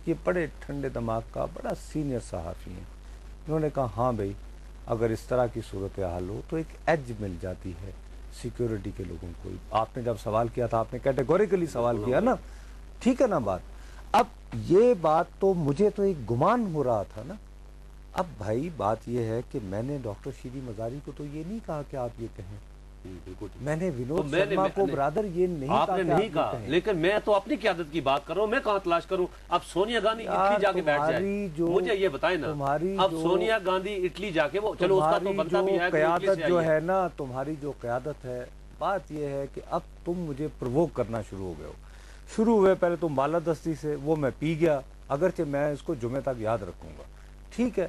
یہ بڑے ٹھنڈے دماغ کا بڑا سینئر صحافی ہیں. انہوں نے کہا ہاں بھائی اگر اس طرح کی صورتحال ہو تو ایک ایج مل جاتی ہے سیکیورٹی کے لوگوں کو. آپ نے جب سوال کیا تھا آپ نے کیٹیگوریکلی سوال کیا نا, ٹھیک ہے نا بات. اب یہ بات تو مجھے تو ایک گمان ہو رہا تھا نا. اب بھائی بات یہ ہے کہ میں نے ڈاکٹر شیری مزاری کو تو یہ نہیں کہا کہ آپ یہ کہیں, میں نے ونود شرما کو برادر یہ نہیں کہا, آپ نے نہیں کہا, لیکن میں تو اپنی قیادت کی بات کر رہا ہوں. میں کہاں تلاش کروں؟ اب سونیا گاندھی اٹلی جا کے بیٹھ جائے, مجھے یہ بتائیں نا, اب سونیا گاندھی اٹلی جا کے وہ چلو اس کا تو بنتا بھی ہے قیادت جو ہے نا, تمہاری جو قیادت ہے, بات یہ ہے کہ اب تم مجھے پرووک کرنا شروع ہو گئے ہو. شروع ہوئے پہلے تم بالادستی سے, وہ میں پی گیا, اگرچہ میں اس کو جمعہ تک یاد رکھوں گا, ٹھیک ہے.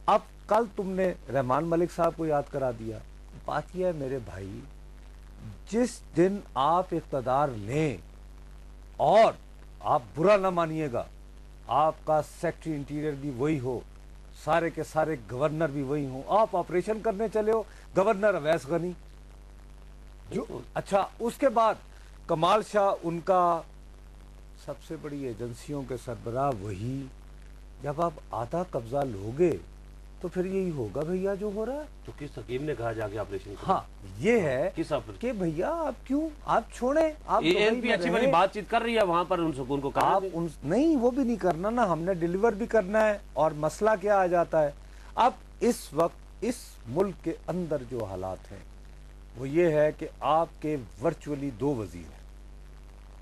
اب کل تم نے رحمان ملک صاحب کو یاد کرا دیا. بات یہ ہے میرے بھائی, جس دن آپ اقتدار لیں, اور آپ برا نہ مانیے گا, آپ کا سیکٹری انٹیریئر بھی وہی ہو, سارے کے سارے گورنر بھی وہی ہوں, آپ آپریشن کرنے چلے ہو گورنر اویس غنی جو, اچھا اس کے بعد کمال شاہ ان کا سب سے بڑی ایجنسیوں کے سربراہ وہی. جب آپ آدھا قبضہ لوگے تو پھر یہی ہوگا بھیا جو ہو رہا ہے. تو کس حکیم نے کہا جا کے آپریشن کرو؟ ہاں یہ ہے کہ بھیا آپ کیوں, آپ چھوڑیں, آپ اچھی والی بات چیت کر رہی ہے وہاں پر, ان سکون کو کہا نہیں, وہ بھی نہیں کرنا نا, ہم نے ڈیلیور بھی کرنا ہے. اور مسئلہ کیا آ جاتا ہے اب اس وقت اس ملک کے اندر جو حالات ہیں وہ یہ ہے کہ آپ کے ورچولی 2 وزیر ہیں.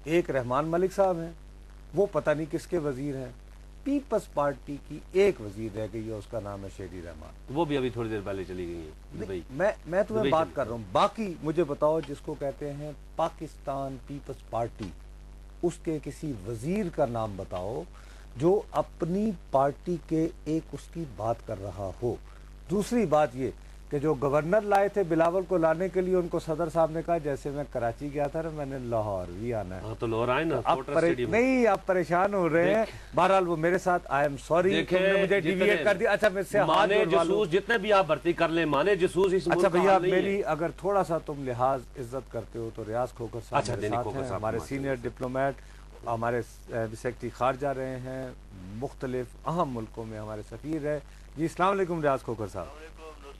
ایک رحمان ملک صاحب ہیں, وہ پتہ نہیں کس کے وزیر ہیں. پیپلز پارٹی کی ایک وزیر رہ گئی ہے, اس کا نام ہے شیری رحمان, وہ بھی ابھی تھوڑی دیر پہلے چلی گئی ہے دبئی. میں تمہیں بات کر رہا ہوں. باقی مجھے بتاؤ جس کو کہتے ہیں پاکستان پیپلز پارٹی, اس کے کسی وزیر کا نام بتاؤ جو اپنی پارٹی کے ایک اس کی بات کر رہا ہو. دوسری بات یہ کہ جو گورنر لائے تھے بلاول کو لانے کے لیے, ان کو صدر صاحب نے کہا جیسے میں کراچی گیا تھا نا, میں نے لاہور بھی آنا ہے. تو لاہور آئے نا, نہیں آپ پریشان ہو رہے ہیں. بہرحال وہ میرے ساتھ, آئی ایم سوری, تم نے مجھے ڈیویٹ کر دیا. اچھا مجھ سے مانے جسوس جتنے بھی آپ بھرتی کر لیں, مانے جسوس اس ملک کا حال نہیں ہے. اچھا بھیا میری اگر تھوڑا سا تم لحاظ عزت کرتے ہو تو ریاض کھوکر صاحب میرے ساتھ ہیں, ہمارے سینئر ڈپلومیٹ, ہمارے سیکرٹری خارجہ رہے ہیں, مختلف اہم ملکوں میں ہمارے سفیر رہے. جی السلام علیکم ریاض کھوکر صاحب.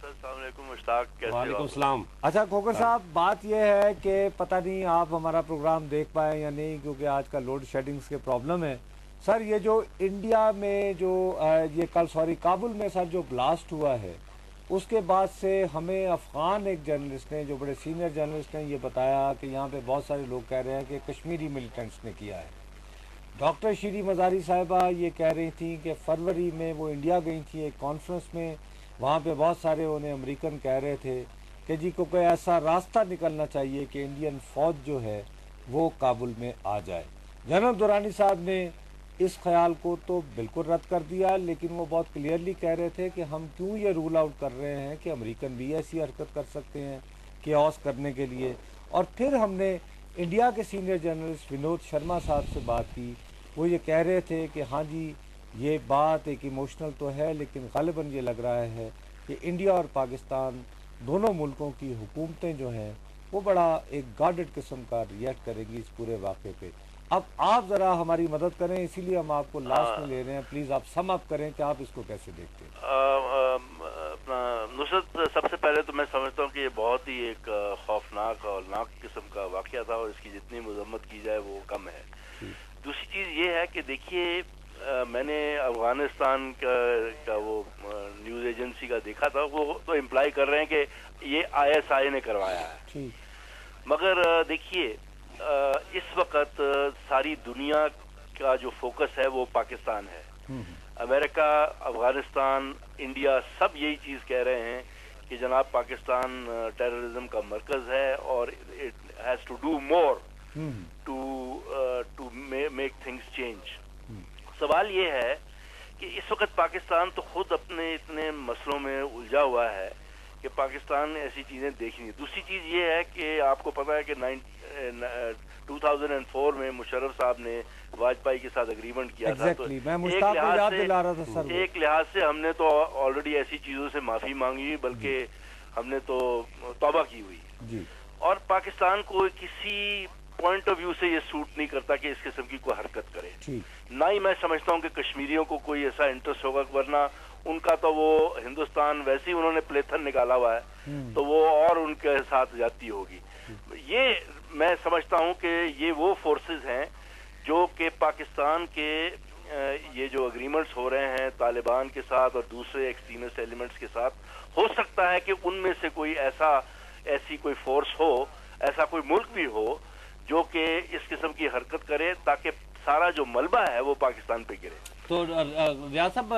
السلام علیکم مشتاق, کیسے ہو؟ وعلیکم السلام. اچھا کھوکر صاحب, بات یہ ہے کہ پتہ نہیں آپ ہمارا پروگرام دیکھ پائے یا نہیں, کیونکہ آج کا لوڈ شیڈنگز کے پرابلم ہے. سر یہ جو انڈیا میں جو یہ کل کابل میں سر جو بلاسٹ ہوا ہے, اس کے بعد سے ہمیں افغان ایک جرنلسٹ نے, جو بڑے سینئر جرنلسٹ ہیں, یہ بتایا کہ یہاں پہ بہت سارے لوگ کہہ رہے ہیں کہ کشمیری ملیٹنٹس نے کیا ہے. ڈاکٹر شیری مزاری صاحبہ یہ کہہ رہی تھیں کہ فروری میں وہ انڈیا گئی تھیں ایک کانفرنس میں, وہاں پہ بہت سارے انہیں امریکن کہہ رہے تھے کہ جی کو کوئی ایسا راستہ نکلنا چاہیے کہ انڈین فوج جو ہے وہ کابل میں آ جائے. جنرل دورانی صاحب نے اس خیال کو تو بالکل رد کر دیا, لیکن وہ بہت کلیئرلی کہہ رہے تھے کہ ہم کیوں یہ رول آؤٹ کر رہے ہیں کہ امریکن بھی ایسی حرکت کر سکتے ہیں کیوس کرنے کے لیے. اور پھر ہم نے انڈیا کے سینئر جرنلسٹ ونود شرما صاحب سے بات کی, وہ یہ کہہ رہے تھے کہ ہاں جی یہ بات ایک ایموشنل تو ہے, لیکن غالباً یہ لگ رہا ہے کہ انڈیا اور پاکستان دونوں ملکوں کی حکومتیں جو ہیں وہ بڑا ایک گارڈڈ قسم کا ریئیکٹ کریں گی اس پورے واقعے پہ. اب آپ ذرا ہماری مدد کریں, اسی لیے ہم آپ کو لاسٹ میں لے رہے ہیں, پلیز آپ سم اپ کریں کہ آپ اس کو کیسے دیکھتے ہیں. نصرت, سب سے پہلے تو میں سمجھتا ہوں کہ یہ بہت ہی ایک خوفناک اور ناک قسم کا واقعہ تھا, اور اس کی جتنی مذمت کی جائے وہ کم ہے. دوسری چیز یہ ہے کہ دیکھیے, میں نے افغانستان کا وہ نیوز ایجنسی کا دیکھا تھا, وہ تو امپلائی کر رہے ہیں کہ یہ ISI نے کروایا ہے, مگر دیکھیے اس وقت ساری دنیا کا جو فوکس ہے وہ پاکستان ہے. امریکہ, افغانستان, انڈیا سب یہی چیز کہہ رہے ہیں کہ جناب پاکستان ٹیررزم کا مرکز ہے, اور it has to do more to make things change. سوال یہ ہے کہ اس وقت پاکستان تو خود اپنے اتنے مسئلوں میں الجھا ہوا ہے کہ پاکستان نے ایسی چیزیں دیکھی نہیں. دوسری چیز یہ ہے کہ آپ کو پتا ہے کہ 2004 میں مشرف صاحب نے واجپئی کے ساتھ اگریمنٹ کیا تھا, تو ایک لحاظ سے ہم نے تو آلریڈی ایسی چیزوں سے معافی مانگی, بلکہ ہم نے تو توبہ کی ہوئی. اور پاکستان کو کسی پوائنٹ آف ویو سے یہ سوٹ نہیں کرتا کہ اس قسم کی کوئی حرکت کرے. نہ ہی میں سمجھتا ہوں کہ کشمیریوں کو کوئی ایسا انٹرسٹ ہوگا، ورنہ ان کا تو وہ ہندوستان ویسے ہی انہوں نے پلیتھن نکالا ہوا ہے تو وہ اور ان کے ساتھ جاتی ہوگی. یہ میں سمجھتا ہوں کہ یہ وہ فورسز ہیں جو کہ پاکستان کے یہ جو اگریمنٹس ہو رہے ہیں طالبان کے ساتھ اور دوسرے ایکسٹریمسٹ ایلیمنٹس کے ساتھ، ہو سکتا ہے کہ ان میں سے کوئی ایسی کوئی فورس ہو، ایسا کوئی ملک بھی ہو جو کہ اس قسم کی حرکت کرے تاکہ سارا جو ملبہ ہے وہ پاکستان پہ گرے. تو ریاض صاحب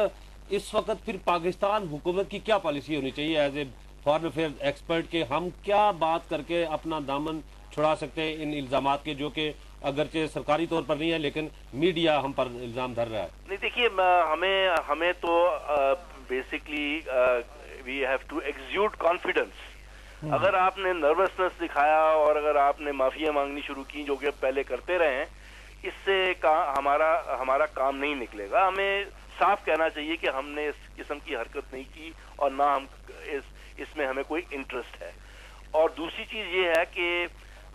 اس وقت پھر پاکستان حکومت کی کیا پالیسی ہونی چاہیے as a foreign affair expert کہ ہم کیا بات کر کے اپنا دامن چھڑا سکتے ہیں ان الزامات کے جو کہ اگرچہ سرکاری طور پر نہیں ہے لیکن میڈیا ہم پر الزام دھر رہا ہے؟ نہیں دیکھیے، ہمیں تو basically we have to exude confidence. اگر آپ نے نروسنس دکھایا اور اگر آپ نے معافیاں مانگنی شروع کی جو کہ پہلے کرتے رہے ہیں، اس سے ہمارا کام نہیں نکلے گا. ہمیں صاف کہنا چاہیے کہ ہم نے اس قسم کی حرکت نہیں کی اور نہ ہم اس میں ہمیں کوئی انٹرسٹ ہے. اور دوسری چیز یہ ہے کہ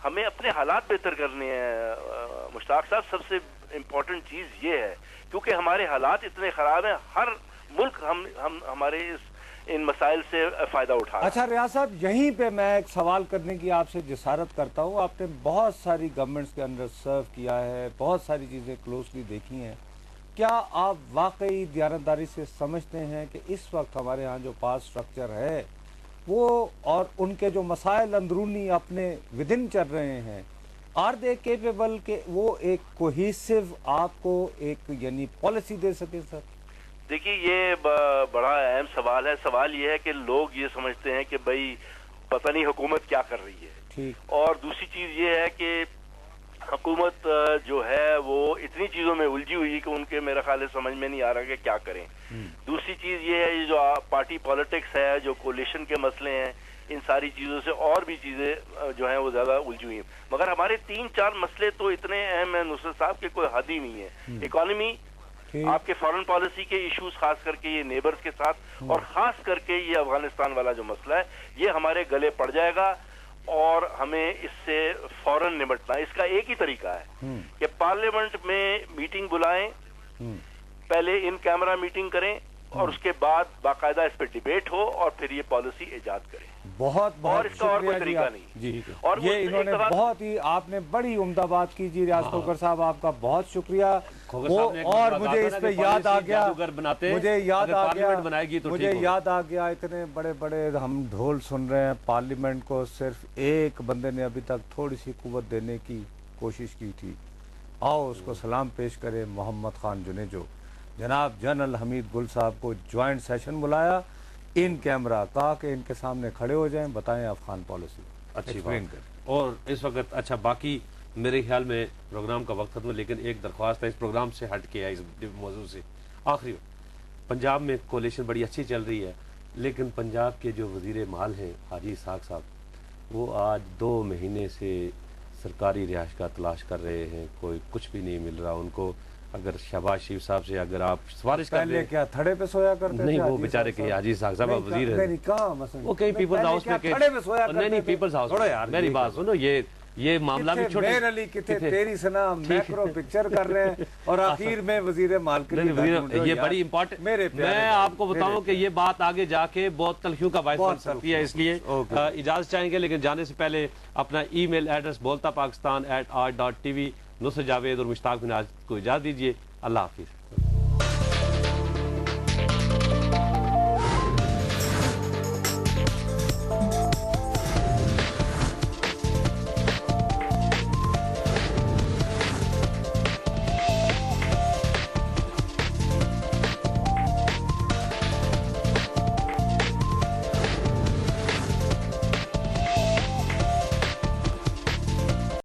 ہمیں اپنے حالات بہتر کرنے ہیں. مشتاق صاحب، سب سے امپورٹنٹ چیز یہ ہے کیونکہ ہمارے حالات اتنے خراب ہیں، ہر ملک ہمارے ان مسائل سے فائدہ اٹھا. اچھا ریاض صاحب، یہیں پہ میں ایک سوال کرنے کی آپ سے جسارت کرتا ہوں. آپ نے بہت ساری گورنمنٹس کے اندر سرو کیا ہے، بہت ساری چیزیں کلوزلی دیکھی ہیں. کیا آپ واقعی دیانتداری سے سمجھتے ہیں کہ اس وقت ہمارے ہاں جو پاس سٹرکچر ہے وہ اور ان کے جو مسائل اندرونی اپنے ودن چل رہے ہیں، آر دے کیپیبل کہ وہ ایک کوہیسو آپ کو ایک یعنی پالیسی دے سکے؟ سر دیکھیے، یہ بڑا اہم سوال ہے. سوال یہ ہے کہ لوگ یہ سمجھتے ہیں کہ بھائی پتہ نہیں حکومت کیا کر رہی ہے. اور دوسری چیز یہ ہے کہ حکومت جو ہے وہ اتنی چیزوں میں الجھی ہوئی کہ ان کے میرا خیال ہے سمجھ میں نہیں آ رہا کہ کیا کریں. دوسری چیز یہ ہے جو پارٹی پالیٹکس ہے، جو کولیشن کے مسئلے ہیں، ان ساری چیزوں سے اور بھی چیزیں جو ہیں وہ زیادہ الجھی ہوئی ہیں. مگر ہمارے 3-4 مسئلے تو اتنے اہم ہیں نصرت صاحب کہ کوئی حد ہی نہیں ہے. اکانومی، آپ کے فارن پالیسی کے ایشوز، خاص کر کے یہ نیبرز کے ساتھ، اور خاص کر کے یہ افغانستان والا جو مسئلہ ہے، یہ ہمارے گلے پڑ جائے گا اور ہمیں اس سے فوراً نمٹنا. اس کا ایک ہی طریقہ ہے کہ پارلیمنٹ میں میٹنگ بلائیں، پہلے ان کیمرہ میٹنگ کریں اور اس کے بعد باقاعدہ اس پہ ڈیبیٹ ہو اور پھر یہ پالیسی ایجاد کریں. بہت اور اس کا اور کوئی طریقہ نہیں. جی، اور یہ انہوں نے بہت ہی آپ نے بڑی عمدہ بات کی. جی ریاض کھوکھر صاحب، آپ کا بہت شکریہ. اور مجھے اس پہ یاد آ گیا اتنے بڑے بڑے ہم ڈھول سن رہے ہیں. پارلیمنٹ کو صرف ایک بندے نے ابھی تک تھوڑی سی قوت دینے کی کوشش کی تھی. آؤ اس کو سلام پیش کرے. محمد خان جنیجو، جناب جنرل حمید گل صاحب کو جوائنٹ سیشن بلایا، ان کیمرہ کہا کہ ان کے سامنے کھڑے ہو جائیں، بتائیں افغان پالیسی. اچھی بات. اور اس وقت اچھا، باقی میرے خیال میں پروگرام کا وقت ختم ہے، لیکن ایک درخواست ہے اس پروگرام سے ہٹ کے ہے، اس موضوع سے. آخری پنجاب میں کولیشن بڑی اچھی چل رہی ہے، لیکن پنجاب کے جو وزیر مال ہیں حاجی اسحاق صاحب، وہ آج 2 مہینے سے سرکاری رہائش کا تلاش کر رہے ہیں. کوئی کچھ بھی نہیں مل رہا ان کو. اگر شہباز شریف صاححب سے اگر آپ سفارش کر لیں، کیا تھڑے پہ سویا کرتے نہیں، وہ بیچارے کہ حاجی اسحاق صاحب وزیر ہیں، وہ کہیں پیپلز ہاؤس میں نہیں پیپلز ہاؤس. میری بات سنو، یہ معاملہ بھی چھوٹے میر علی کتے تیری سنا میکرو پکچر کر رہے ہیں اور آخر میں وزیر مال کے یہ بڑی امپورٹنٹ. میں آپ کو بتاؤں کہ یہ بات آگے جا کے بہت تلخیوں کا باعث بن سکتی ہے، اس لیے اجازت چاہیں گے. لیکن جانے سے پہلے اپنا ای میل ایڈریس boltapakistan@r.tv، نصرت جاوید اور مشتاق مناج کو اجازت دیجیے. اللہ حافظ.